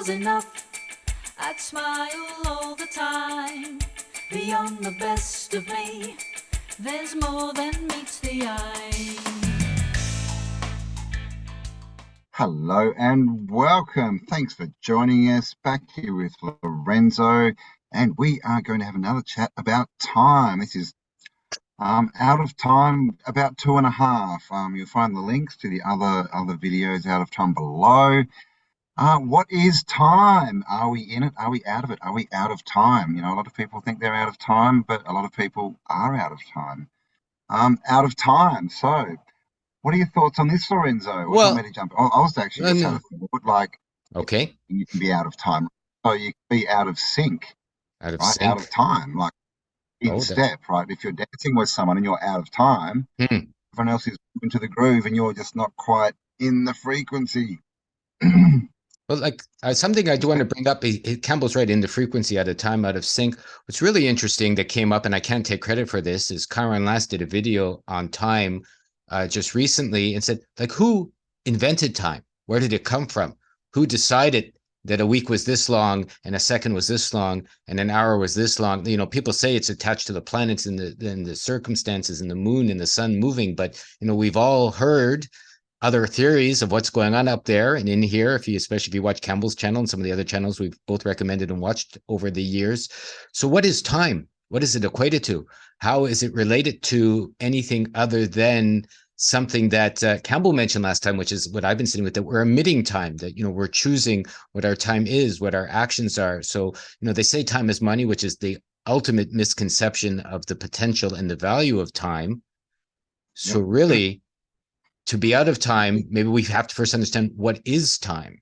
was enough. I'd smile all the time. Beyond the best of me, there's more than meets the eye. Hello and welcome. Thanks for joining us back here with Lorenzo, and we are going to have another chat about time. This is out of time, about 2.5. You'll find the links to the other videos out of time below. What is time? Are we in it? Are we out of it? Are we out of time? You know, a lot of people think they're out of time, but a lot of people are out of time. Out of time. So, what are your thoughts on this, Lorenzo? Or Well, do you want me to jump? I was actually just had a thought, like, okay, you can be out of time, so you can be out of sync, out of right? sync. Out of time, like in step, right? If you're dancing with someone and you're out of time, everyone else is moving to the groove and you're just not quite in the frequency. Well, like something I do want to bring up, Campbell's right, in the frequency, out of time, out of sync. What's really interesting that came up, and I can't take credit for this, is Kyron Last did a video on time just recently and said, like, who invented time? Where did it come from? Who decided that a week was this long and a second was this long and an hour was this long? You know, people say it's attached to the planets and the circumstances and the moon and the sun moving, but, you know, we've all heard other theories of what's going on up there and in here, especially if you watch Campbell's channel and some of the other channels we've both recommended and watched over the years. So what is time? What is it equated to? How is it related to anything other than something that Campbell mentioned last time, which is what I've been sitting with, that we're emitting time, that, you know, we're choosing what our time is, what our actions are. So, you know, they say time is money, which is the ultimate misconception of the potential and the value of time. So really, to be out of time, maybe we have to first understand what is time.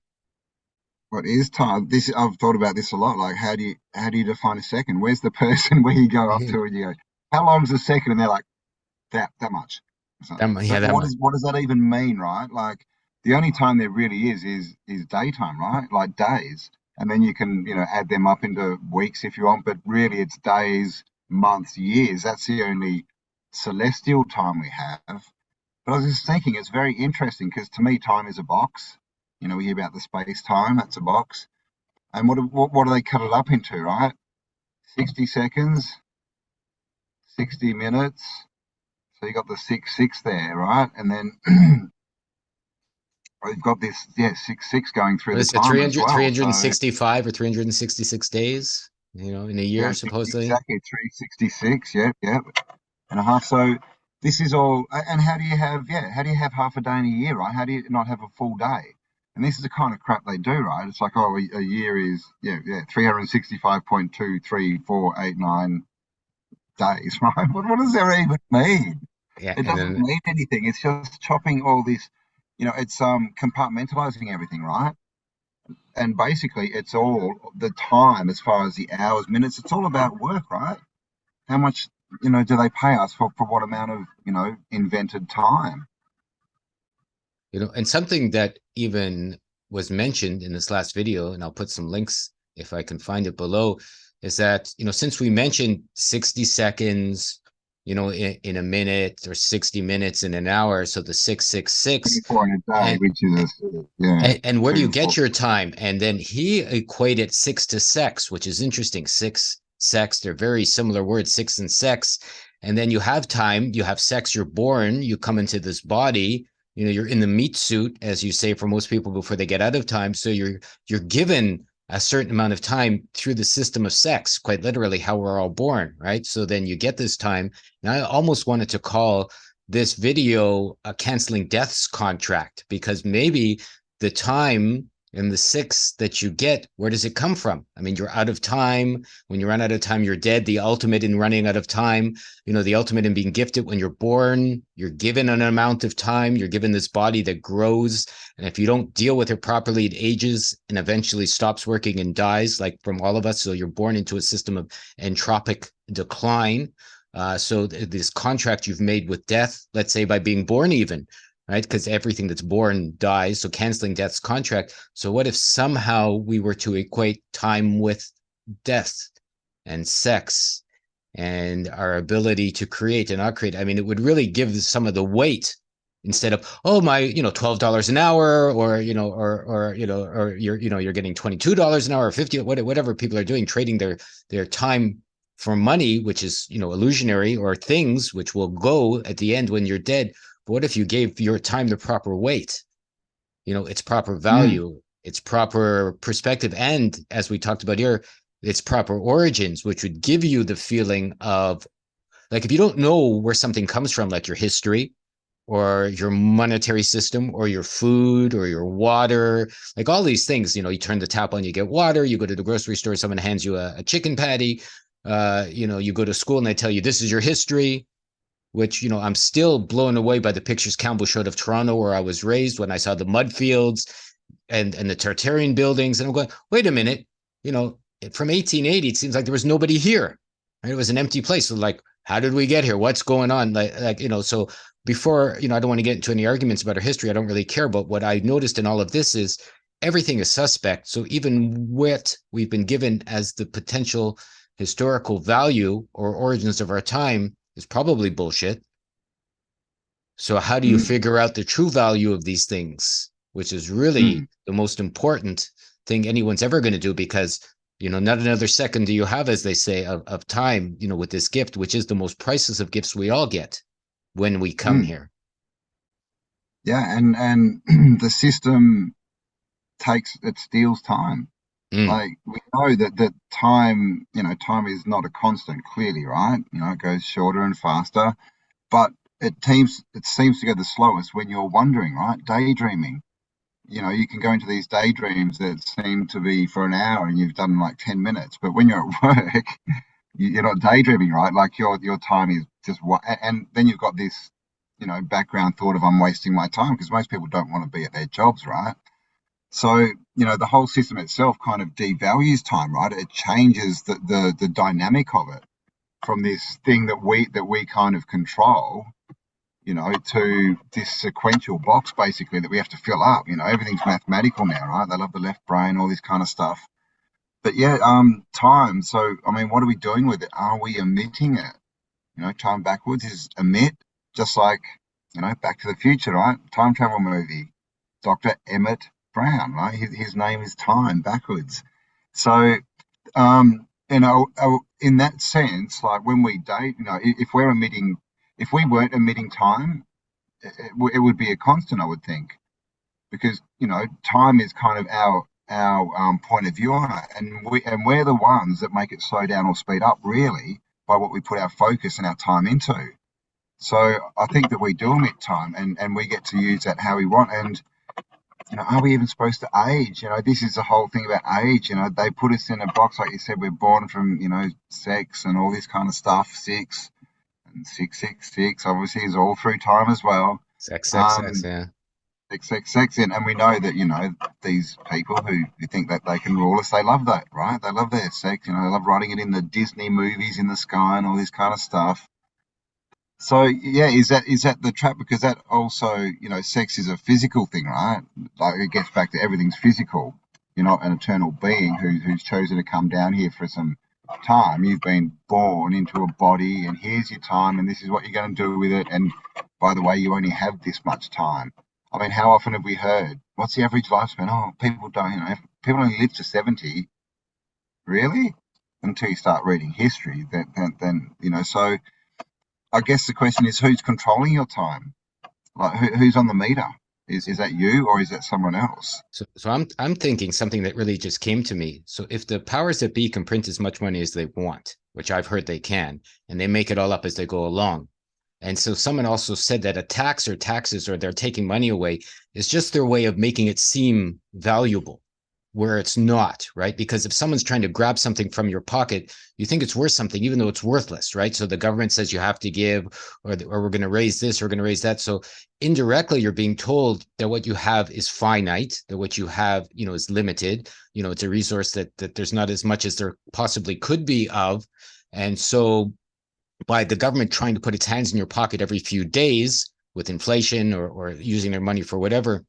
What is time? I've thought about this a lot. Like, how do you define a second? Where's the person where you go up to and you go, how long's a second? And they're like, that much. What does that even mean, right? Like, the only time there really is daytime, right? Like days, and then you can, you know, add them up into weeks if you want. But really, it's days, months, years. That's the only celestial time we have. But I was just thinking, it's very interesting because to me, time is a box. You know, we hear about the space time, that's a box. And what do they cut it up into, right? 60 seconds, 60 minutes. So you got the 6 there, right? And then we've got this, 6 going through the time 300, as well. 365 or 366 days, you know, in a year, supposedly. Exactly, 366, yeah. And a half. So this is all, and how do you have half a day in a year, right? How do you not have a full day? And this is the kind of crap they do, right? It's like, oh, a year is 365.23489 days, right? What does that even mean? Yeah, it doesn't mean anything. It's just chopping all this, you know, it's compartmentalizing everything, right? And basically it's all the time as far as the hours, minutes, it's all about work, right? How much, you know, do they pay us for what amount of, you know, invented time? You know, and something that even was mentioned in this last video, and I'll put some links if I can find it below, is that, you know, since we mentioned 60 seconds, you know, in a minute, or 60 minutes in an hour, so the 666, and where do you get your time? And then he equated 6 to sex, which is interesting. 6, sex, they're very similar words, 6 and sex. And then you have time, you have sex, you're born, you come into this body, you know, you're in the meat suit, as you say, for most people before they get out of time. So you're given a certain amount of time through the system of sex, quite literally how we're all born, right? So then you get this time. And I almost wanted to call this video a canceling deaths contract, because maybe the time and the 6 that you get, where does it come from? I mean, you're out of time. When you run out of time, you're dead. The ultimate in running out of time, you know, the ultimate in being gifted when you're born, you're given an amount of time, you're given this body that grows. And if you don't deal with it properly, it ages and eventually stops working and dies, like from all of us. So you're born into a system of entropic decline. So this contract you've made with death, let's say by being born even, right? Because everything that's born dies. So canceling death's contract. So what if somehow we were to equate time with death and sex and our ability to create and not create? I mean, it would really give some of the weight instead of, oh, my, $12 an hour, or, or you're getting $22 an hour, or 50, whatever people are doing, trading their time for money, which is, illusionary, or things which will go at the end when you're dead. But what if you gave your time the proper weight, its proper value, its proper perspective, and, as we talked about here, its proper origins, which would give you the feeling of, like, if you don't know where something comes from, like your history or your monetary system or your food or your water, like all these things, you turn the tap on, you get water, you go to the grocery store, someone hands you a chicken patty, you go to school and they tell you this is your history, which, I'm still blown away by the pictures Cambell showed of Toronto, where I was raised, when I saw the mud fields and the Tartarian buildings. And I'm going, wait a minute, from 1880, it seems like there was nobody here. Right? It was an empty place. So, like, how did we get here? What's going on? So before, I don't want to get into any arguments about our history. I don't really care. But what I noticed in all of this is everything is suspect. So even what we've been given as the potential historical value or origins of our time is probably bullshit. So how do you figure out the true value of these things, which is really the most important thing anyone's ever going to do? Because, not another second do you have, as they say, of time, with this gift, which is the most priceless of gifts we all get when we come here. Yeah, and the system steals time. Like, we know that time, time is not a constant, clearly, right? It goes shorter and faster, but it seems to go the slowest when you're wondering, right? Daydreaming. You can go into these daydreams that seem to be for an hour and you've done like 10 minutes, but when you're at work, you're not daydreaming, right? Like, your time is just and then you've got this, background thought of, I'm wasting my time, because most people don't want to be at their jobs, right? So, the whole system itself kind of devalues time, right? It changes the dynamic of it from this thing that we kind of control, to this sequential box, basically, that we have to fill up. Everything's mathematical now, right? They love the left brain, all this kind of stuff. But yeah, time. So, I mean, what are we doing with it? Are we emitting it? Time backwards is emit, just like, Back to the Future, right? Time travel movie. Dr. Emmett Brown, right? His name is time backwards. So, in that sense, like, when we date, if we weren't emitting time, it would be a constant, I would think, because time is kind of our point of view on it, and we're the ones that make it slow down or speed up, really, by what we put our focus and our time into. So I think that we do emit time, and we get to use that how we want. And are we even supposed to age? This is the whole thing about age. They put us in a box, like you said, we're born from, sex and all this kind of stuff. 6 and 666, obviously, is all through time as well. Sex, yeah. Sex, and we know that, these people who think that they can rule us, they love that, right? They love their sex, they love writing it in the Disney movies in the sky and all this kind of stuff. So, yeah, is that the trap? Because that also, sex is a physical thing, right? Like, it gets back to everything's physical. You're not an eternal being who's chosen to come down here for some time. You've been born into a body, and here's your time, and this is what you're going to do with it. And by the way, you only have this much time. I mean, how often have we heard, what's the average lifespan? Oh, people don't, people only live to 70. Really? Until you start reading history, then so I guess the question is, who's controlling your time? Like, who's on the meter? Is that you, or is that someone else? So I'm thinking something that really just came to me. So if the powers that be can print as much money as they want, which I've heard they can, and they make it all up as they go along. And so someone also said that a tax or taxes, or they're taking money away, is just their way of making it seem valuable, where it's not, right? Because if someone's trying to grab something from your pocket, you think it's worth something, even though it's worthless, right? So the government says you have to give, or we're going to raise this, or we're going to raise that. So indirectly, you're being told that what you have is finite, that what you have, is limited. It's a resource that there's not as much as there possibly could be of. And so by the government trying to put its hands in your pocket every few days with inflation, or using their money for whatever,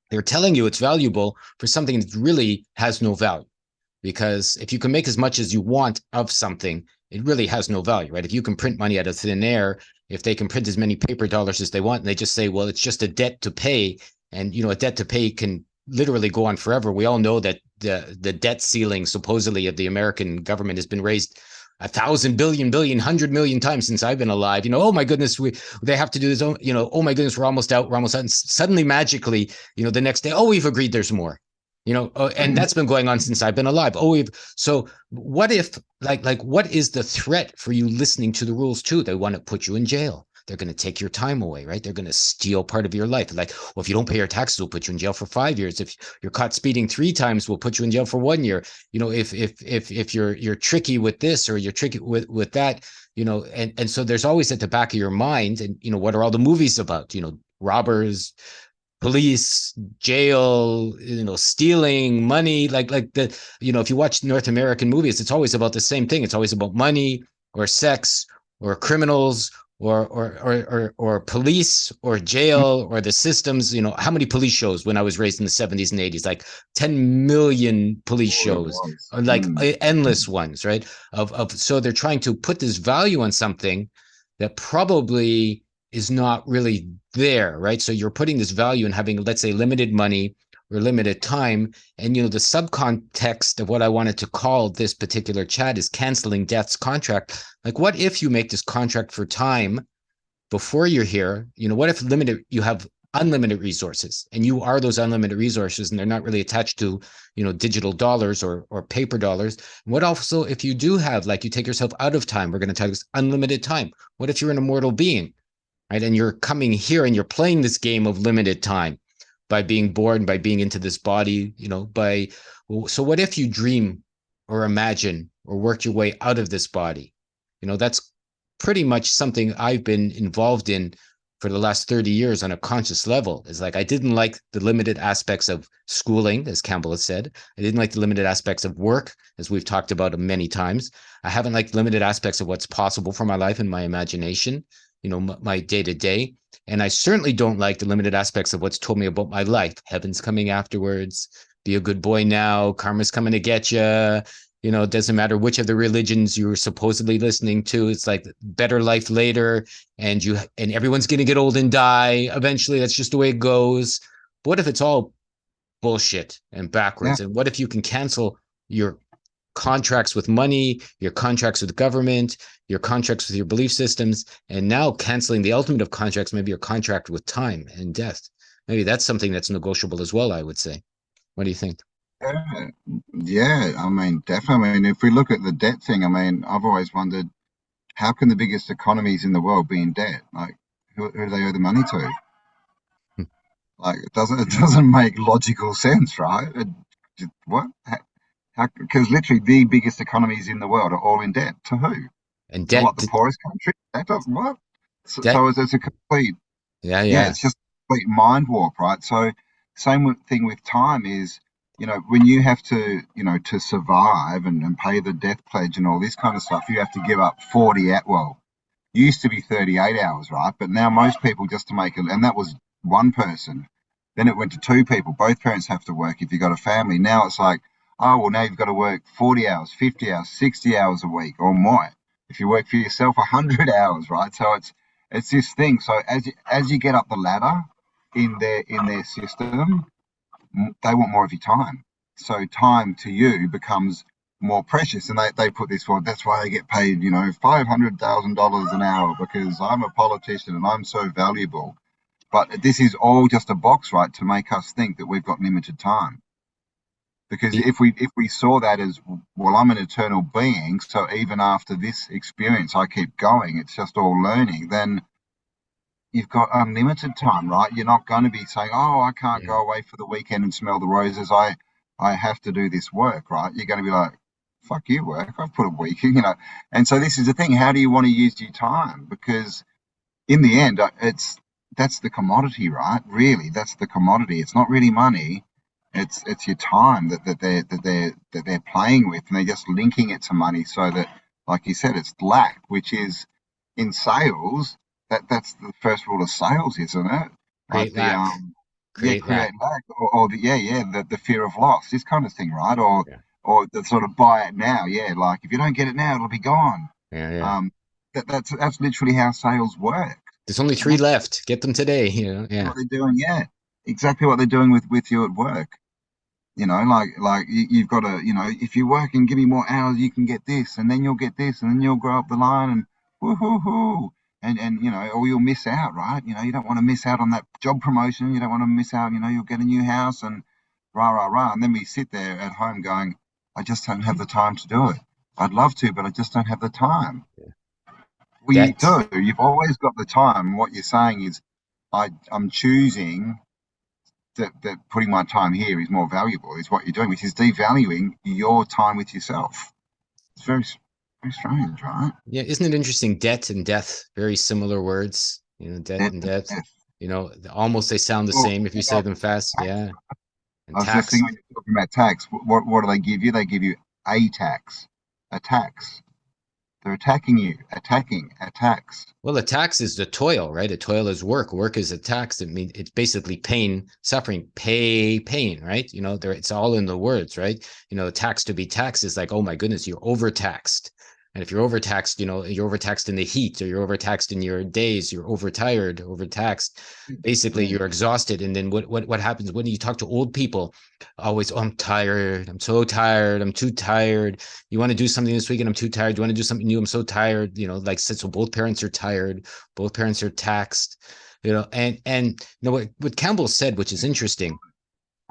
they're telling you it's valuable for something that really has no value. Because if you can make as much as you want of something, it really has no value, right? If you can print money out of thin air, if they can print as many paper dollars as they want, and they just say, well, it's just a debt to pay. And, a debt to pay can literally go on forever. We all know that the debt ceiling supposedly of the American government has been raised 1,000 billion, 100 million times since I've been alive. Oh my goodness, they have to do this. Oh my goodness, we're almost out. And suddenly, magically, the next day, oh, we've agreed there's more. And that's been going on since I've been alive. So what if, what is the threat for you listening to the rules too? They want to put you in jail. They're going to take your time away, right? They're going to steal part of your life. Well, if you don't pay your taxes, we'll put you in jail for 5 years. If you're caught speeding 3 times, we'll put you in jail for 1 year. If you're tricky with this or you're tricky with that, and so there's always at the back of your mind, and what are all the movies about? Robbers, police, jail, stealing money, if you watch North American movies, it's always about the same thing. It's always about money or sex or criminals or police or jail or the systems. How many police shows when I was raised in the 70s and 80s? Like 10 million police shows, endless ones, right? So they're trying to put this value on something that probably is not really there, right? So you're putting this value in having, let's say, limited money or limited time. And, the subcontext of what I wanted to call this particular chat is canceling death's contract. Like, what if you make this contract for time before you're here? What if you have unlimited resources and you are those unlimited resources and they're not really attached to, digital dollars or paper dollars? What also, if you do have, you take yourself out of time, we're going to tell this unlimited time. What if you're an immortal being, right? And you're coming here and you're playing this game of limited time by being born, by being into this body, so what if you dream or imagine or work your way out of this body? That's pretty much something I've been involved in for the last 30 years on a conscious level. Is I didn't like the limited aspects of schooling, as Cambell has said. I didn't like the limited aspects of work, as we've talked about many times. I haven't liked limited aspects of what's possible for my life and my imagination, my day-to-day. And I certainly don't like the limited aspects of what's told me about my life. Heaven's coming afterwards. Be a good boy now. Karma's coming to get you. It doesn't matter which of the religions you're supposedly listening to. It's like better life later, and everyone's going to get old and die eventually. That's just the way it goes. But what if it's all bullshit and backwards? Yeah. And what if you can cancel your contracts with money, your contracts with government, your contracts with your belief systems, and now canceling the ultimate of contracts, maybe your contract with time and death? Maybe that's something that's negotiable as well, I would say. What do you think? Yeah, I mean, definitely. I mean, if we look at the debt thing, I mean, I've always wondered, how can the biggest economies in the world be in debt? Like, who do they owe the money to? Like, it doesn't make logical sense, right? What? Because literally the biggest economies in the world are all in debt. To who? And debt, the poorest country? That doesn't what? So it's a complete. Yeah. It's just a complete mind warp, right? So same thing with time is, when you have to, to survive and pay the death pledge and all this kind of stuff, you have to give up 40 used to be 38 hours, right? But now most people, just to make it, and that was one person. Then it went to 2 people. Both parents have to work if you've got a family. Now it's like, oh, well, now you've got to work 40 hours, 50 hours, 60 hours a week or more. If you work for yourself, 100 hours, right? So it's this thing. So as you get up the ladder in their system, they want more of your time. So time to you becomes more precious. And they put this forward. That's why they get paid, $500,000 an hour, because I'm a politician and I'm so valuable. But this is all just a box, right, to make us think that we've got limited time. Because if we saw that as, well, I'm an eternal being, so even after this experience, I keep going, it's just all learning, then you've got unlimited time, right? You're not going to be saying, oh, I can't go away for the weekend and smell the roses. I have to do this work, right? You're going to be like, fuck you, work. I've put a week in, And so this is the thing. How do you want to use your time? Because in the end, that's the commodity, right? Really, that's the commodity. It's not really money. It's your time that they're playing with, and they're just linking it to money so that, like you said, it's lack, which is in sales. That's the first rule of sales, isn't it? Create lack. Create lack, or the fear of loss, this kind of thing, right? Or the sort of buy it now, like if you don't get it now, it'll be gone. that's literally how sales work. There's only 3 left. Get them today. You know, yeah. What they're doing, yeah, exactly what they're doing with you at work. You know, like you've got to, you know, if you work and give me more hours, you can get this, and then you'll get this, and then you'll go up the line, and woo-hoo-hoo. And you know, or you'll miss out, right? You know, you don't want to miss out on that job promotion. You don't want to miss out. You know, you'll get a new house and rah rah rah. And then we sit there at home going, I just don't have the time to do it. I'd love to, but I just don't have the time. Well, you do. You've always got the time. What you're saying is, I'm choosing that putting my time here is more valuable, is what you're doing, which is devaluing your time with yourself. It's very, very strange, right? Yeah, isn't it interesting? Debt and death, very similar words. You know, debt and death. You know, almost they sound the same if you say them fast. Yeah. And I was tax. just thinking when you're talking about tax, what do they give you? They give you a tax. They're attacking you. A tax. Well, a tax is the toil, right? A toil is work. Work is a tax. It means it's basically pain, suffering, pain, right? You know, it's all in the words, right? You know, tax to be taxed is like, oh my goodness, you're overtaxed. And if you're overtaxed, you know, you're overtaxed in the heat, or you're overtaxed in your days, you're overtired, overtaxed. Basically, you're exhausted. And then what happens when you talk to old people? Always, oh, I'm tired. I'm so tired. I'm too tired. You want to do something this weekend? I'm too tired. You want to do something new? I'm so tired. You know, like so both parents are tired. Both parents are taxed. You know, and you know what Cambell said, which is interesting,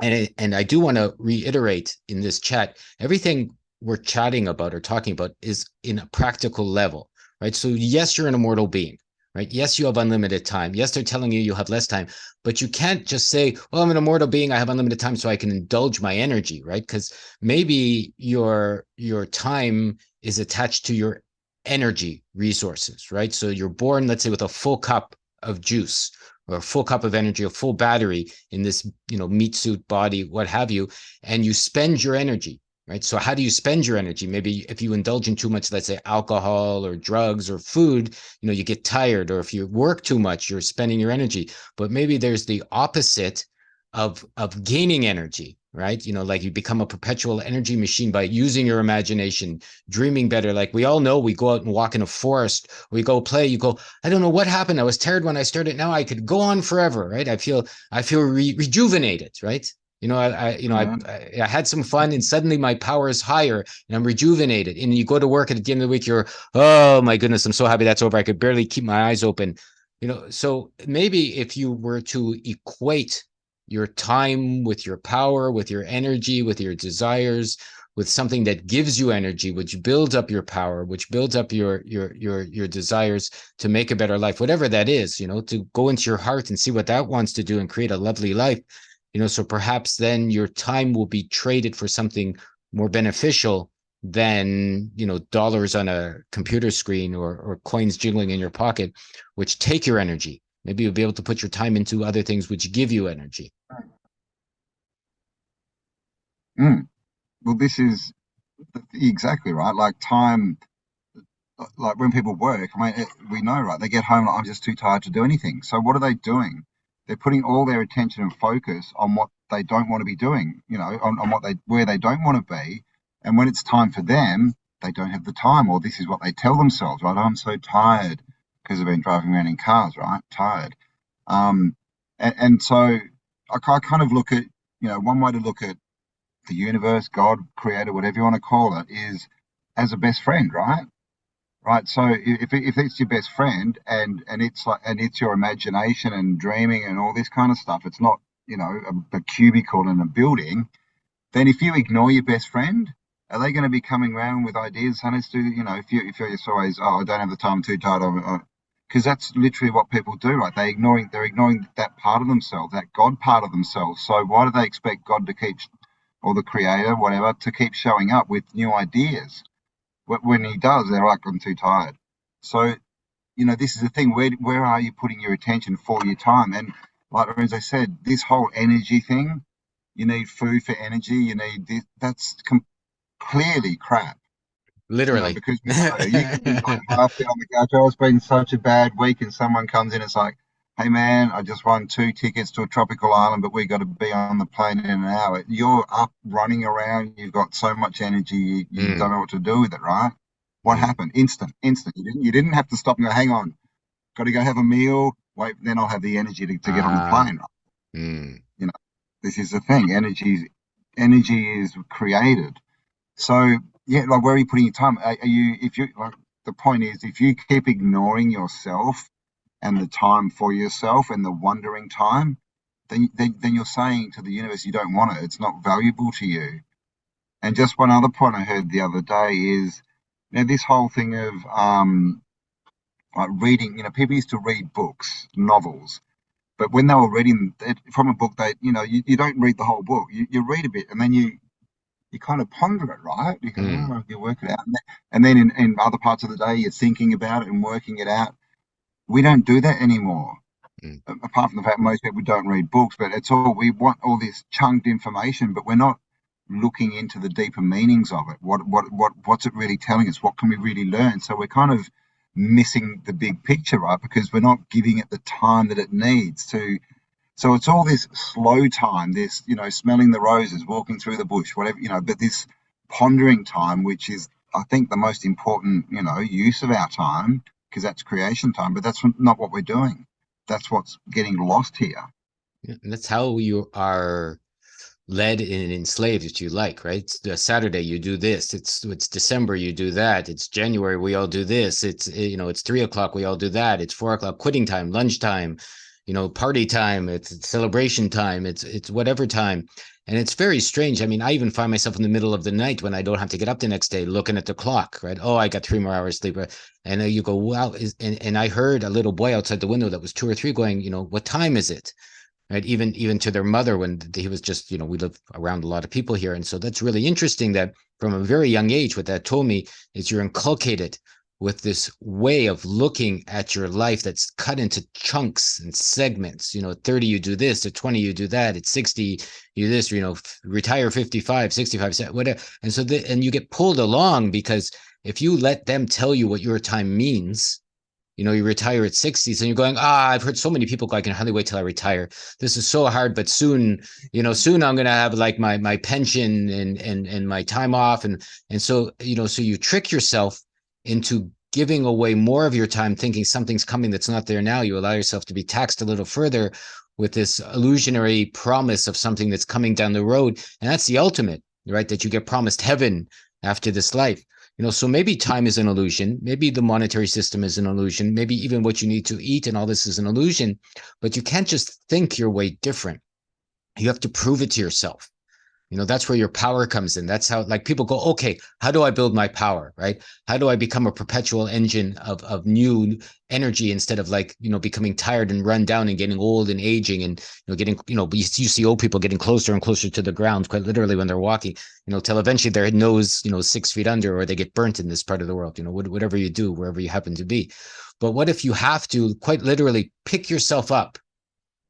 and I do want to reiterate in this chat, everything we're chatting about or talking about is in a practical level, right? So yes, you're an immortal being, right? Yes, you have unlimited time. Yes, they're telling you have less time, but you can't just say, well, I'm an immortal being, I have unlimited time, so I can indulge my energy, right? Because maybe your time is attached to your energy resources, right? So you're born, let's say, with a full cup of juice or a full cup of energy, a full battery in this, you know, meat suit body, what have you, and you spend your energy. Right. So how do you spend your energy? Maybe if you indulge in too much, let's say alcohol or drugs or food, you know, you get tired, or if you work too much, you're spending your energy. But maybe there's the opposite of gaining energy, right? You know, like you become a perpetual energy machine by using your imagination, dreaming better. Like we all know, we go out and walk in a forest, we go play, you go, I don't know what happened. I was tired when I started. Now I could go on forever, right? I feel rejuvenated, right? You know, I had some fun, and suddenly my power is higher and I'm rejuvenated. And you go to work at the end of the week, you're, oh my goodness, I'm so happy that's over. I could barely keep my eyes open. You know, so maybe if you were to equate your time with your power, with your energy, with your desires, with something that gives you energy, which builds up your power, which builds up your desires to make a better life, whatever that is, you know, to go into your heart and see what that wants to do and create a lovely life. You know, so perhaps then your time will be traded for something more beneficial than, you know, dollars on a computer screen or coins jiggling in your pocket, which take your energy. Maybe you'll be able to put your time into other things which give you energy. Well, this is exactly right. Like time, like when people work, I mean, we know, right? They get home, like, I'm just too tired to do anything. So what are they doing? They're putting all their attention and focus on what they don't want to be doing, you know, on what where they don't want to be. And when it's time for them, they don't have the time, or this is what they tell themselves, right? I'm so tired because I've been driving around in cars, right? Tired. And so I kind of look at, you know, one way to look at the universe, God, creator, whatever you want to call it, is as a best friend, right? Right. So if it's your best friend and it's your imagination and dreaming and all this kind of stuff, it's not, you know, a cubicle in a building, then if you ignore your best friend, are they going to be coming around with ideas? And let's do, you know, if you're just always, oh, I don't have the time, I'm too tired, because that's literally what people do, right? They're ignoring that part of themselves, that God part of themselves. So why do they expect God to keep, or the creator, whatever, to keep showing up with new ideas? When he does, they're like, I'm too tired. So, you know, this is the thing. Where are you putting your attention for your time? And like as I said, this whole energy thing, you need food for energy. You need this. That's clearly crap. Literally. You know, because you can be like half on the couch. Oh, it's been such a bad week, and someone comes in, it's like, hey man, I just won 2 tickets to a tropical island, but we got to be on the plane in an hour. You're up running around. You've got so much energy, you don't know what to do with it, right? What happened? Instant. You didn't have to stop and go, hang on, got to go have a meal. Wait, then I'll have the energy to get on the plane. Mm. You know, this is the thing. Energy is created. So yeah, like where are you putting your time? Are you, if you, like, the point is, if you keep ignoring yourself and the time for yourself and the wandering time, then you're saying to the universe you don't want it. It's not valuable to you. And just one other point I heard the other day is, this whole thing of like reading. People used to read books, novels, but when they were reading it from a book, you don't read the whole book. You read a bit, and then you kind of ponder it, right? You go, oh, you work it out, and then in other parts of the day, you're thinking about it and working it out. We don't do that anymore. Apart from the fact most people don't read books, but we want all this chunked information, but we're not looking into the deeper meanings of it. What's it really telling us? What can we really learn? So we're kind of missing the big picture, right? Because we're not giving it the time that it needs to. So it's all this slow time, this, smelling the roses, walking through the bush, whatever, but this pondering time, which is, I think, the most important, use of our time, because that's creation time, but that's not what we're doing. That's what's getting lost here. And that's how you are led and enslaved, if you like, right? It's Saturday, you do this. It's December, you do that. It's January, we all do this. It's 3 o'clock, we all do that. It's 4 o'clock, quitting time, lunchtime, party time. It's celebration time. It's whatever time. And it's very strange. I mean, I even find myself in the middle of the night when I don't have to get up the next day looking at the clock, right? Oh, I got 3 more hours sleep. And you go, wow. And I heard a little boy outside the window that was 2 or 3 going, what time is it? Right. Even to their mother when he was just, we live around a lot of people here. And so that's really interesting that from a very young age, what that told me is you're inculcated with this way of looking at your life that's cut into chunks and segments. At 30, you do this, at 20, you do that, at 60, you do this, retire 55, 65, whatever. And so, and you get pulled along because if you let them tell you what your time means, you retire at 60s and you're going, I've heard so many people go, I can hardly wait till I retire. This is so hard, but soon I'm going to have like my pension and my time off. And so, so you trick yourself into giving away more of your time, thinking something's coming that's not there now. You allow yourself to be taxed a little further with this illusionary promise of something that's coming down the road. And that's the ultimate, right? That you get promised heaven after this life. So maybe time is an illusion. Maybe the monetary system is an illusion. Maybe even what you need to eat and all this is an illusion. But you can't just think your way different. You have to prove it to yourself. That's where your power comes in. That's how, like, people go, okay, how do I build my power, right? How do I become a perpetual engine of new energy instead of becoming tired and run down and getting old and aging and, getting, you see old people getting closer and closer to the ground, quite literally when they're walking, till eventually their nose, 6 feet under, or they get burnt in this part of the world, whatever you do, wherever you happen to be. But what if you have to quite literally pick yourself up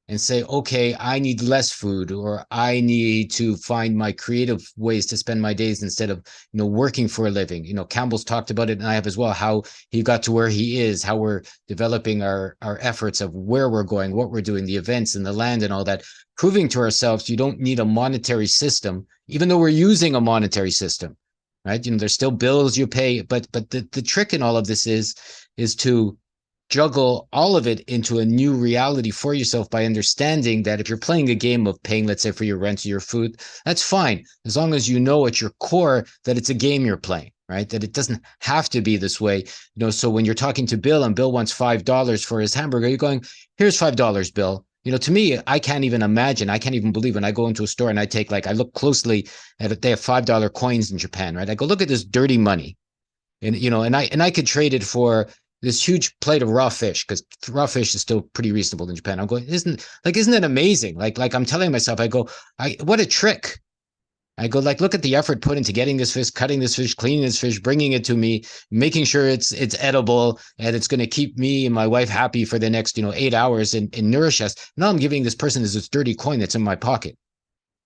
and say, okay, I need less food, or I need to find my creative ways to spend my days instead of, working for a living. Cambell's talked about it, and I have as well, how he got to where he is, how we're developing our efforts of where we're going, what we're doing, the events and the land and all that, proving to ourselves you don't need a monetary system, even though we're using a monetary system, right? There's still bills you pay, but the trick in all of this is to juggle all of it into a new reality for yourself by understanding that if you're playing a game of paying, let's say, for your rent or your food, that's fine, as long as you know at your core that it's a game you're playing, right? That it doesn't have to be this way. So when you're talking to Bill and Bill wants $5 for his hamburger, you're going, here's $5, Bill. To me, I can't even imagine, I can't even believe when I go into a store and I take, I look closely at it, they have $5 coins in Japan, right? I go, look at this dirty money. And, and I could trade it for this huge plate of raw fish, because raw fish is still pretty reasonable in Japan. I'm going, isn't that amazing? Like I'm telling myself, I go, what a trick. I go, look at the effort put into getting this fish, cutting this fish, cleaning this fish, bringing it to me, making sure it's edible, and it's going to keep me and my wife happy for the next, 8 hours and nourish us. Now I'm giving this person this dirty coin that's in my pocket.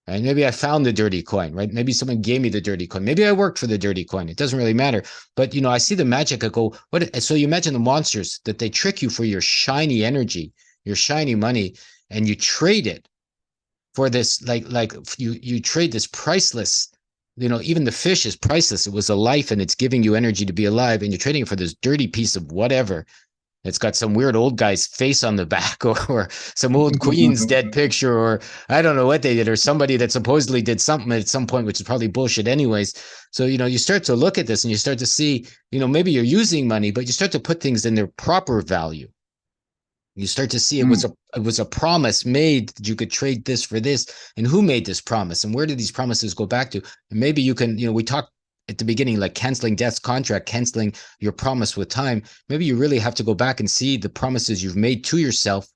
Right? Maybe I found the dirty coin, right? Maybe someone gave me the dirty coin. Maybe I worked for the dirty coin. It doesn't really matter. But, I see the magic. I go, what? So you imagine the monsters that they trick you for your shiny energy, your shiny money, and you trade it for this, you trade this priceless you know, even the fish is priceless. It was a life and it's giving you energy to be alive, and you're trading it for this dirty piece of whatever. It's got some weird old guy's face on the back, or some old queen's dead picture, or I don't know what they did, or somebody that supposedly did something at some point, which is probably bullshit anyways. So, you know, you start to look at this and you start to see, you know, maybe you're using money, but you start to put things in their proper value. You start to see it was a promise made that you could trade this for this, and who made this promise, and where did these promises go back to? And maybe you can, you know, we talked at the beginning, like canceling death's contract, canceling your promise with time. Maybe you really have to go back and see the promises you've made to yourself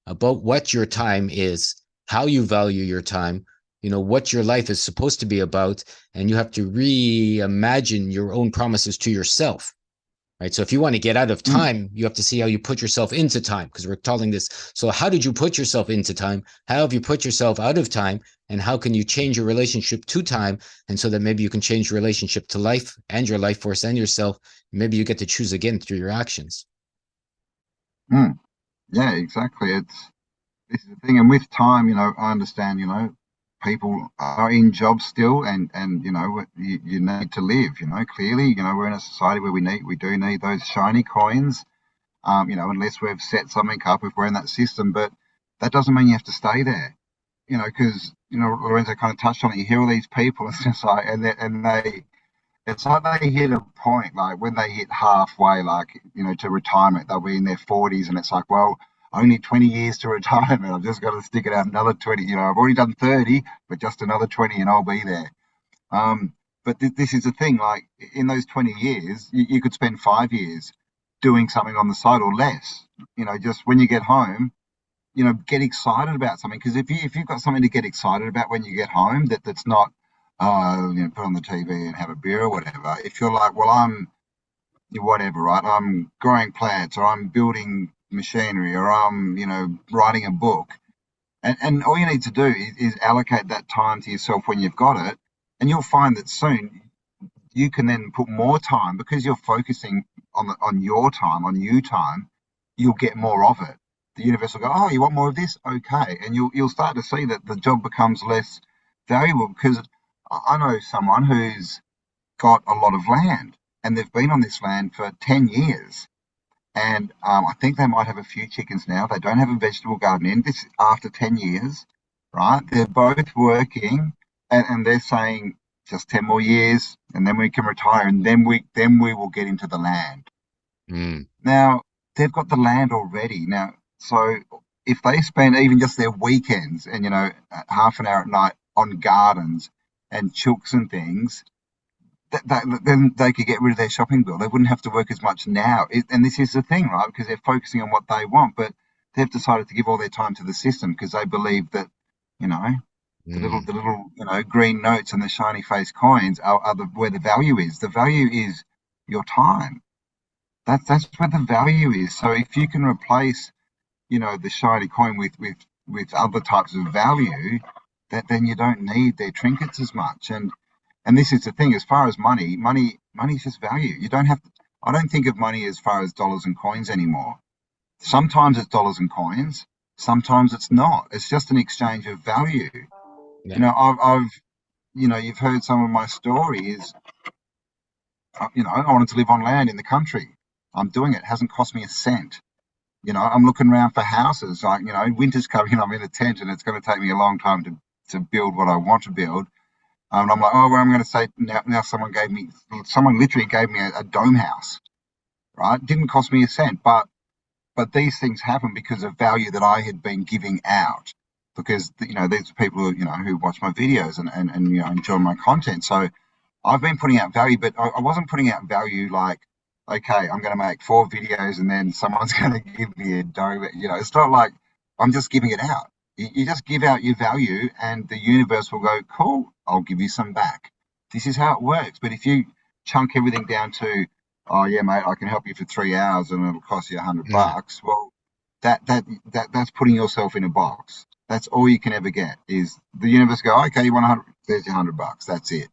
about what your time is, how you value your time, you know, what your life is supposed to be about, and you have to reimagine your own promises to yourself. Right. So if you want to get out of time, you have to see how you put yourself into time, because we're calling this. So how did you put yourself into time? How have you put yourself out of time? And how can you change your relationship to time? And so that maybe you can change your relationship to life and your life force and yourself. Maybe you get to choose again through your actions. Yeah, exactly. This is the thing. And with time, you know, I understand, you know, people are in jobs still, and you know, you need to live, you know, clearly, you know, we're in a society where we do need those shiny coins, you know, unless we've set something up, if we're in that system. But that doesn't mean you have to stay there, you know, because, you know, Lorenzo kind of touched on it. You hear all these people, it's just like, it's like they hit a point, like when they hit halfway, like, you know, to retirement, they'll be in their 40s, and it's like, well, only 20 years to retirement. I've just got to stick it out another 20. You know, I've already done 30, but just another 20 and I'll be there. But this is the thing, like in those 20 years, you could spend 5 years doing something on the side or less. You know, just when you get home, you know, get excited about something. Because if you've got something to get excited about when you get home, that's not, you know, put on the TV and have a beer or whatever. If you're like, well, I'm whatever, right? I'm growing plants, or I'm building machinery, or I'm, you know, writing a book. And all you need to do is allocate that time to yourself when you've got it. And you'll find that soon you can then put more time, because you're focusing on your time, on you time, you'll get more of it. The universe will go, oh, you want more of this? Okay. And you'll start to see that the job becomes less valuable, because I know someone who's got a lot of land, and they've been on this land for 10 years. And I think they might have a few chickens now. They don't have a vegetable garden in. This after 10 years, right? They're both working, and they're saying just 10 more years, and then we can retire, and then we will get into the land. Now, they've got the land already. Now, so if they spend even just their weekends and, you know, half an hour at night on gardens and chooks and things, then they could get rid of their shopping bill. They wouldn't have to work as much now. And this is the thing, right? Because they're focusing on what they want, but they've decided to give all their time to the system, because they believe that, you know, the little, you know, green notes and the shiny face coins are where the value is. The value is your time. That's where the value is. So if you can replace, you know, the shiny coin with other types of value, then you don't need their trinkets as much. And this is the thing, as far as money is just value. You don't have to, I don't think of money as far as dollars and coins anymore. Sometimes it's dollars and coins, sometimes it's not. It's just an exchange of value. Yeah. You know, I've you know, you've heard some of my stories. You know, I wanted to live on land in the country. I'm doing it. It hasn't cost me a cent. You know, I'm looking around for houses. Like, you know, winter's coming, I'm in a tent, and it's going to take me a long time to build what I want to build. And I'm like, oh, well, I'm going to say now someone literally gave me a dome house, right? Didn't cost me a cent, but these things happen because of value that I had been giving out, because, you know, these are people who, you know, who watch my videos and you know, enjoy my content. So I've been putting out value, but I wasn't putting out value like, okay, I'm going to make 4 videos and then someone's going to give me a dome. You know, it's not like I'm just giving it out. You just give out your value, and the universe will go, cool, I'll give you some back. This is how it works. But if you chunk everything down to, oh yeah, mate, I can help you for 3 hours and it'll cost you $100, well, that's putting yourself in a box. That's all you can ever get. Is the universe go, okay, you want 100? There's your $100. That's it.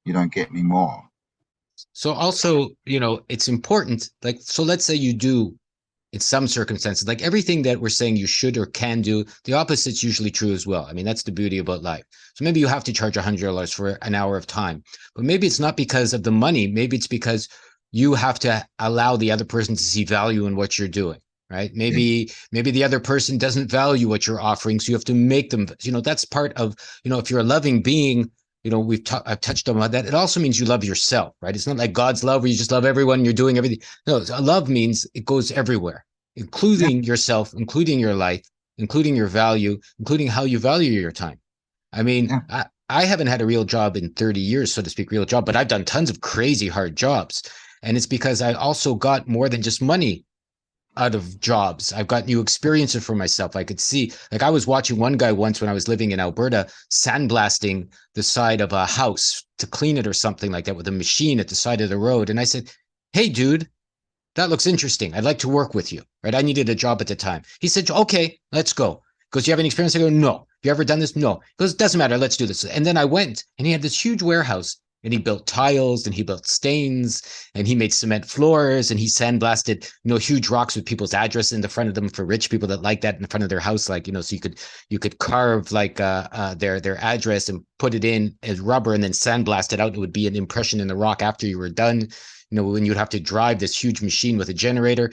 You don't get any more. So also, you know, it's important. Like, so let's say you do in some circumstances. Like everything that we're saying you should or can do, the opposite's usually true as well. I mean, that's the beauty about life. So maybe you have to charge $100 for an hour of time, but maybe it's not because of the money. Maybe it's because you have to allow the other person to see value in what you're doing. Right? Maybe the other person doesn't value what you're offering, so you have to make them. That's part of, if you're a loving being, I've touched on that. It also means you love yourself, right? It's not like God's love where you just love everyone, you're doing everything. No, love means it goes everywhere, including yourself, including your life, including your value, including how you value your time. I mean, I haven't had a real job in 30 years, so to speak, real job, but I've done tons of crazy hard jobs. And it's because I also got more than just money out of jobs. I've got new experiences for myself. I could see, like I was watching one guy once when I was living in Alberta, sandblasting the side of a house to clean it or something like that with a machine at the side of the road. And I said, hey, dude, that looks interesting. I'd like to work with you, right? I needed a job at the time. He said, okay, let's go. He goes, you have any experience? I go, no. You ever done this? No. He goes, doesn't matter. Let's do this. And then I went and he had this huge warehouse and he built tiles and he built stains and he made cement floors and he sandblasted, huge rocks with people's address in the front of them for rich people that like that in front of their house. Like, so you could carve like their address and put it in as rubber and then sandblast it out. It would be an impression in the rock after you were done, when you'd have to drive this huge machine with a generator.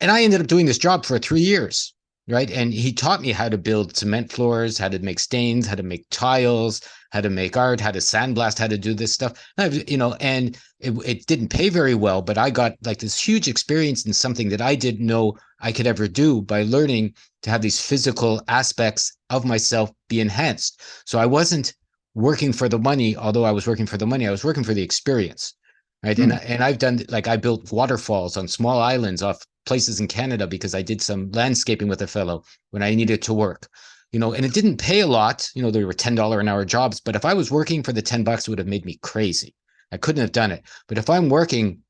And I ended up doing this job for 3 years. Right. And he taught me how to build cement floors, how to make stains, how to make tiles, how to make art, how to sandblast, how to do this stuff. And it didn't pay very well, but I got like this huge experience in something that I didn't know I could ever do by learning to have these physical aspects of myself be enhanced. So I wasn't working for the money, although I was working for the money, I was working for the experience. Right. And I've done, like, I built waterfalls on small islands off places in Canada because I did some landscaping with a fellow when I needed to work, and it didn't pay a lot. There were $10 an hour jobs, but if I was working for the $10, it would have made me crazy. I couldn't have done it. But if I'm working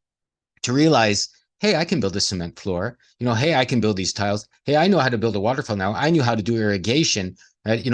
to realize, hey, I can build a cement floor, hey, I can build these tiles. Hey, I know how to build a waterfall now. I knew how to do irrigation. Right?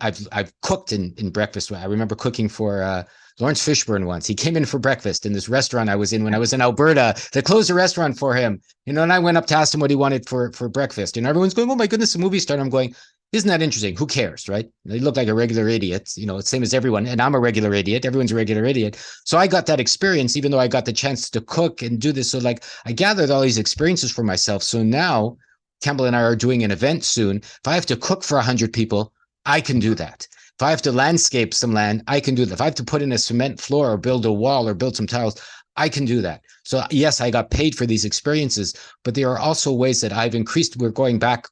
I've cooked in breakfast. I remember cooking for Lawrence Fishburne once. He came in for breakfast in this restaurant I was in when I was in Alberta. They closed the restaurant for him, and I went up to ask him what he wanted for breakfast. And everyone's going, oh my goodness, a movie star. And I'm going, isn't that interesting? Who cares, right? They look like a regular idiot, it's same as everyone. And I'm a regular idiot. Everyone's a regular idiot. So I got that experience, even though I got the chance to cook and do this. So like I gathered all these experiences for myself. So now Cambell and I are doing an event soon. If I have to cook for 100 people, I can do that. If I have to landscape some land, I can do that. If I have to put in a cement floor or build a wall or build some tiles, I can do that. So yes, I got paid for these experiences, but there are also ways that I've increased. We're going back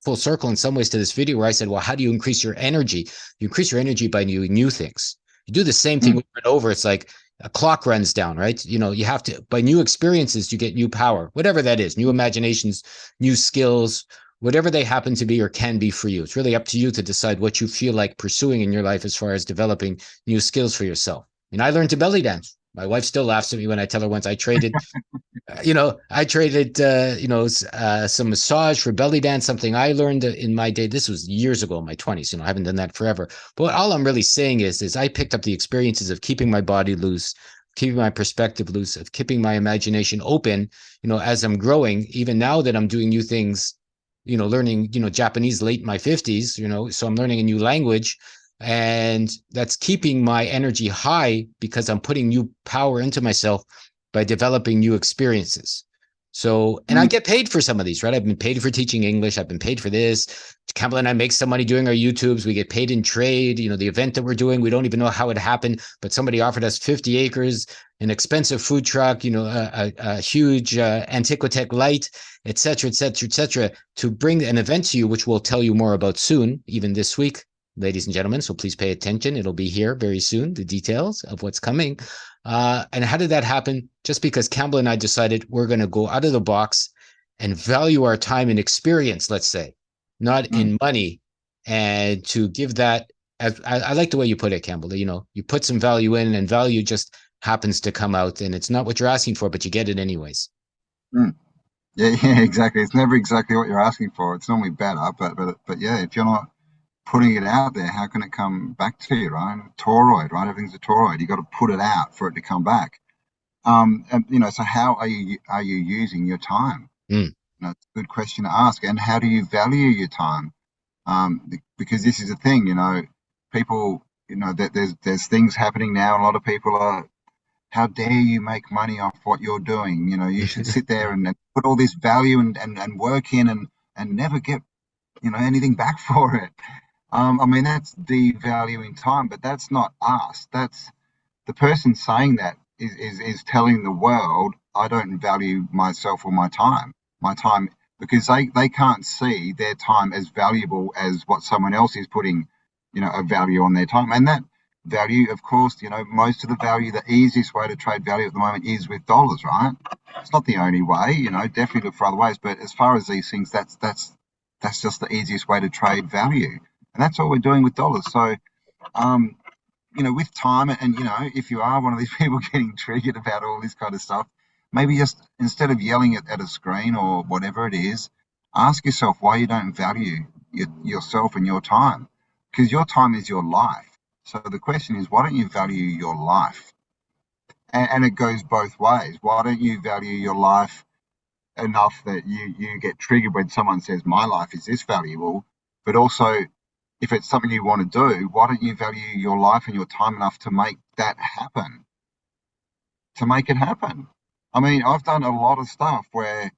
full circle in some ways to this video where I said, well, how do you increase your energy? You increase your energy by doing new things. You do the same thing over and over. It's like a clock runs down, right? You have to, by new experiences, you get new power, whatever that is, new imaginations, new skills, whatever they happen to be or can be for you. It's really up to you to decide what you feel like pursuing in your life as far as developing new skills for yourself. And I learned to belly dance. My wife still laughs at me when I tell her once I traded, some massage for belly dance, something I learned in my day. This was years ago in my 20s. I haven't done that forever. But all I'm really saying is I picked up the experiences of keeping my body loose, keeping my perspective loose, of keeping my imagination open, as I'm growing, even now that I'm doing new things, learning, Japanese late in my 50s, so I'm learning a new language, and that's keeping my energy high because I'm putting new power into myself by developing new experiences. So, and I get paid for some of these, right? I've been paid for teaching English. I've been paid for this. Cambell and I make some money doing our YouTubes. We get paid in trade. The event that we're doing, we don't even know how it happened, but somebody offered us 50 acres, an expensive food truck, a huge Antiquitech light, et cetera, to bring an event to you, which we'll tell you more about soon, even this week, ladies and gentlemen. So please pay attention. It'll be here very soon, the details of what's coming. And how did that happen? Just because Cambell and I decided we're going to go out of the box and value our time and experience, let's say, not in money, and to give that, as I like the way you put it, Cambell, you put some value in and value just happens to come out, and it's not what you're asking for, but you get it anyways. Yeah, exactly. It's never exactly what you're asking for. It's normally better, but yeah, if you're not putting it out there, how can it come back to you, right? Toroid, right? Everything's a toroid. You got to put it out for it to come back. And so how are you using your time? it's a good question to ask. And how do you value your time? Because this is the thing, people, that there's things happening now. A lot of people are, how dare you make money off what you're doing? You should sit there and put all this value and work in and never get, anything back for it. I mean, that's devaluing time, but that's not us. That's the person saying that is telling the world, I don't value myself or my time. Because they can't see their time as valuable as what someone else is putting, a value on their time. And that value, of course, most of the value, the easiest way to trade value at the moment is with dollars, right? It's not the only way, definitely look for other ways. But as far as these things, that's just the easiest way to trade value. And that's what we're doing with dollars. So, with time, and if you are one of these people getting triggered about all this kind of stuff, maybe just instead of yelling at a screen or whatever it is, ask yourself why you don't value yourself and your time, because your time is your life. So the question is, why don't you value your life? And it goes both ways. Why don't you value your life enough that you get triggered when someone says my life is this valuable, but also, if it's something you want to do, why don't you value your life and your time enough to make that happen? To make it happen. I mean, I've done a lot of stuff where,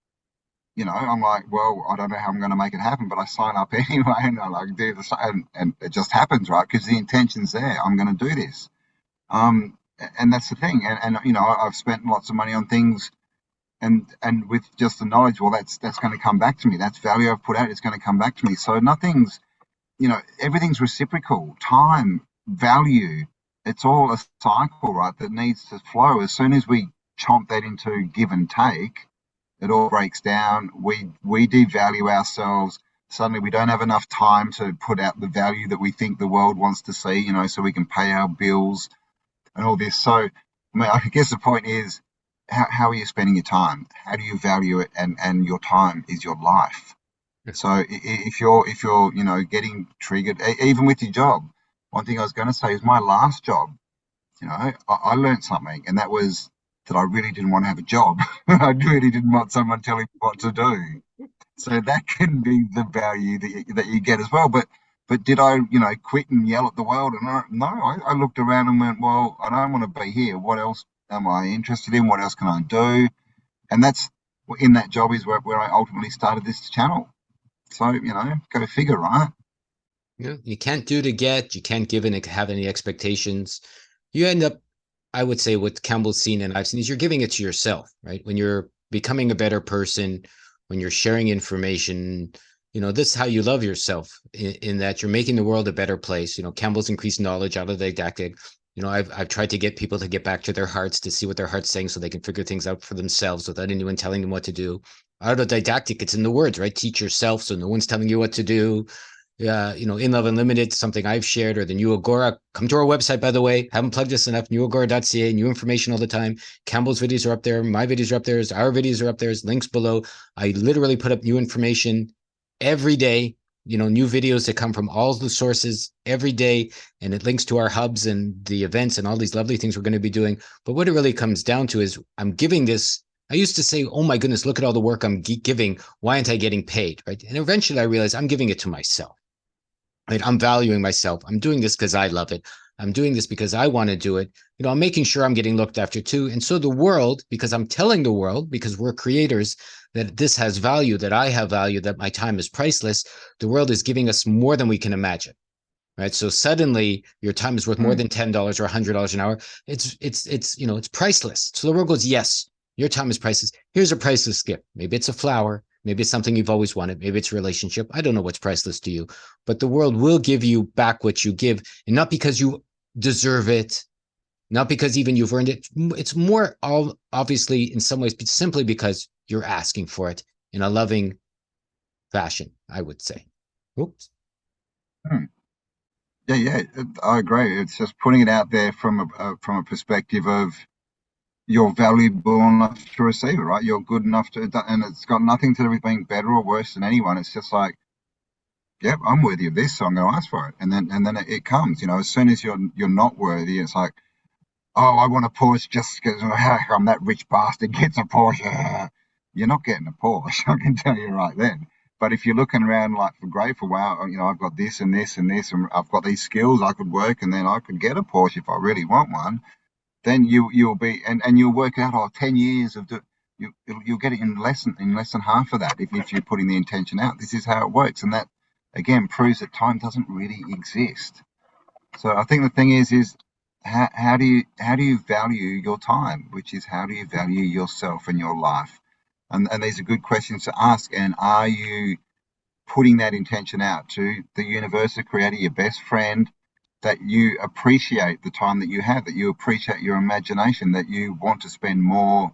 I'm like, well, I don't know how I'm going to make it happen, but I sign up anyway, and I do this, and it just happens, right? Because the intention's there. I'm going to do this. And that's the thing. And I've spent lots of money on things, and with just the knowledge, well, that's going to come back to me. That's value I've put out. It's going to come back to me. So nothing's, everything's reciprocal. Time, value, it's all a cycle, right, that needs to flow. As soon as we chomp that into give and take, it all breaks down. We devalue ourselves. Suddenly we don't have enough time to put out the value that we think the world wants to see, so we can pay our bills and all this. So, I mean, I guess the point is, how are you spending your time? How do you value it? And your time is your life. So if you're getting triggered, even with your job, one thing I was going to say is my last job, I learned something, and that was that I really didn't want to have a job. I really didn't want someone telling me what to do. So that can be the value that you get as well. But did I, quit and yell at the world? And no, I looked around and went, well, I don't want to be here. What else am I interested in? What else can I do? And that's in that job is where I ultimately started this channel. So, go figure, right? Yeah, you can't do to get, you can't give and have any expectations. You end up, I would say, what Cambell's seen and I've seen is you're giving it to yourself, right? When you're becoming a better person, when you're sharing information, this is how you love yourself in that you're making the world a better place. Cambell's increased knowledge, Autodidactic. I've tried to get people to get back to their hearts, to see what their heart's saying so they can figure things out for themselves without anyone telling them what to do. Autodidactic, it's in the words, right? Teach yourself, so no one's telling you what to do. In Love Unlimited, something I've shared, or the New Agora. Come to our website, by the way. Haven't plugged this enough. newagora.ca, new information all the time. Cambell's videos are up there. My videos are up there. Our videos are up there. Links below. I literally put up new information every day. New videos that come from all the sources every day, and it links to our hubs and the events and all these lovely things we're going to be doing. But what it really comes down to is I'm giving this. I used to say, oh my goodness, look at all the work I'm giving. Why aren't I getting paid? Right. And eventually I realized I'm giving it to myself. Right. I'm valuing myself. I'm doing this because I love it. I'm doing this because I want to do it. I'm making sure I'm getting looked after too. And so the world, because I'm telling the world, because we're creators, that this has value, that I have value, that my time is priceless, the world is giving us more than we can imagine. Right. So suddenly your time is worth more than $10 or $100 an hour. It's priceless. So the world goes, yes, your time is priceless. Here's a priceless gift. Maybe it's a flower. Maybe it's something you've always wanted. Maybe it's a relationship. I don't know what's priceless to you, but the world will give you back what you give, and not because you deserve it, not because even you've earned it. It's more obviously in some ways, but simply because you're asking for it in a loving fashion, I would say. Oops. Yeah, I agree. It's just putting it out there from a perspective of you're valuable enough to receive it, right? You're good enough to, and it's got nothing to do with being better or worse than anyone. It's just like, yep, I'm worthy of this, so I'm going to ask for it, and then it comes. As soon as you're not worthy, it's like, oh, I want a Porsche just because I'm that rich bastard gets a Porsche. you're not getting a Porsche. I can tell you right then. But if you're looking around like for grateful, wow, I've got this and this and this, and I've got these skills I could work, and then I could get a Porsche if I really want one. Then you'll be, and you'll work out 10 years of you'll get it in less than half of that if you're putting the intention out. This is how it works, and that again proves that time doesn't really exist. So I think the thing is how do you value your time, which is how do you value yourself and your life? And these are good questions to ask. And are you putting that intention out to the universe, the creator, your best friend, that you appreciate the time that you have, that you appreciate your imagination, that you want to spend more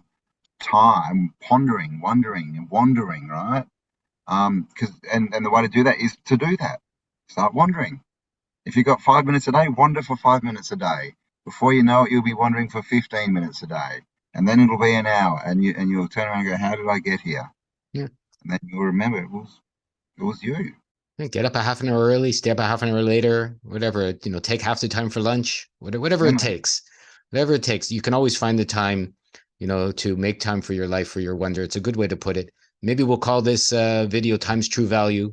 time pondering, wondering, and wandering, right? Because and the way to do that is to do that. Start wandering. If you've got 5 minutes a day, wander for 5 minutes a day. Before you know it, you'll be wandering for 15 minutes a day. And then it'll be an hour, and you'll turn around and go, how did I get here? Yeah. And then you'll remember it was you. Get up a half an hour early, stay up a half an hour later, whatever, take half the time for lunch, whatever it takes. Whatever it takes. You can always find the time, to make time for your life, for your wonder. It's a good way to put it. Maybe we'll call this video Time's True Value.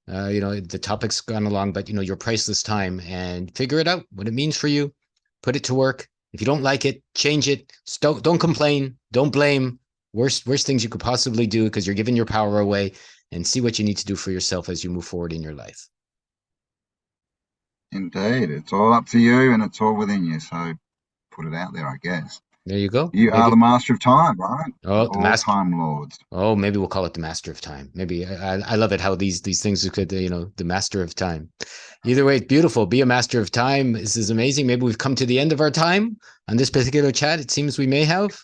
The topic's gone along, but your priceless time, and figure it out, what it means for you. Put it to work. If you don't like it, change it. Don't complain. Don't blame. Worst things you could possibly do, because you're giving your power away, and see what you need to do for yourself as you move forward in your life. Indeed. It's all up to you, and it's all within you. So put it out there, I guess. There you go. You are the master of time, right? Oh, the master time lords. Oh, maybe we'll call it the master of time. Maybe I love it how these things could, the master of time. Either way, beautiful. Be a master of time. This is amazing. Maybe we've come to the end of our time on this particular chat. It seems we may have.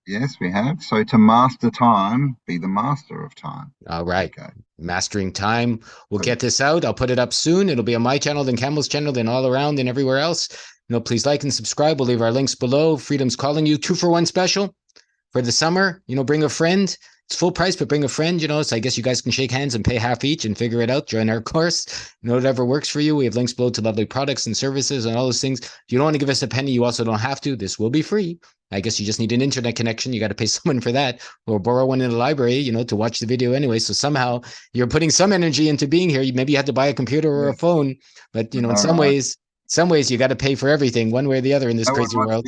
Yes, we have. So to master time, be the master of time. All right. Okay. Mastering time. We'll get this out. I'll put it up soon. It'll be on my channel, then Cambell's channel, then all around and everywhere else. Please like and subscribe. We'll leave our links below. Freedom's calling you. 2-for-1 special for the summer. Bring a friend. It's full price, but bring a friend, so I guess you guys can shake hands and pay half each and figure it out. Join our course. Whatever works for you. We have links below to lovely products and services and all those things. If you don't want to give us a penny, you also don't have to. This will be free. I guess you just need an internet connection. You got to pay someone for that, or borrow one in the library, to watch the video anyway. So somehow you're putting some energy into being here. Maybe you had to buy a computer or a phone, but in some ways you got to pay for everything one way or the other in this crazy world.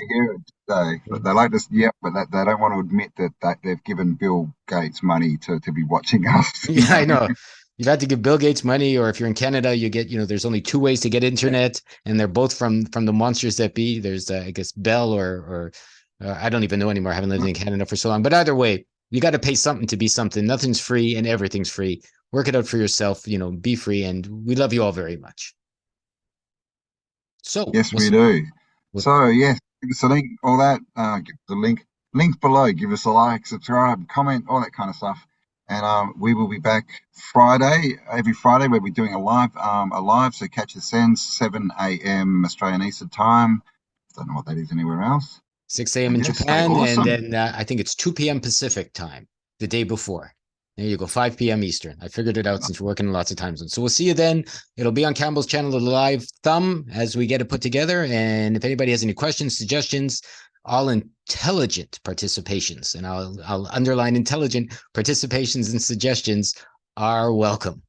Today, but they like this, but they don't want to admit that they've given Bill Gates money to be watching us. Yeah, I know. You've had to give Bill Gates money, or if you're in Canada, you get, there's only 2 ways to get internet, and they're both from the monsters that be. There's, I guess, Bell or I don't even know anymore. I haven't lived in Canada for so long. But either way, you got to pay something to be something. Nothing's free and everything's free. Work it out for yourself, be free. And we love you all very much. So yes, we do. So yes, give us a link, all that. Give us a link below. Give us a like, subscribe, comment, all that kind of stuff. And we will be back every Friday. We'll be doing a live. So catch us then 7 a.m. Australian Eastern Time. Don't know what that is anywhere else. 6 a.m. in Japan, awesome. And then I think it's 2 p.m. Pacific time the day before. There you go, 5 p.m. Eastern. I figured it out since we're working in lots of time zones. So we'll see you then. It'll be on Cambell's channel, the live thumb, as we get it put together. And if anybody has any questions, suggestions, all intelligent participations, and I'll underline intelligent participations and suggestions are welcome.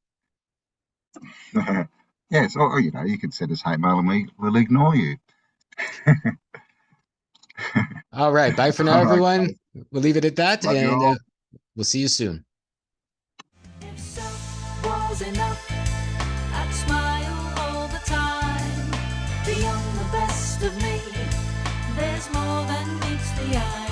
Yes, or you can send us hate mail and we'll ignore you. All right, bye for now, everyone. We'll leave it at that, and we'll see you soon. If self was enough, I'd smile all the time. Beyond the best of me, there's more than meets the eye.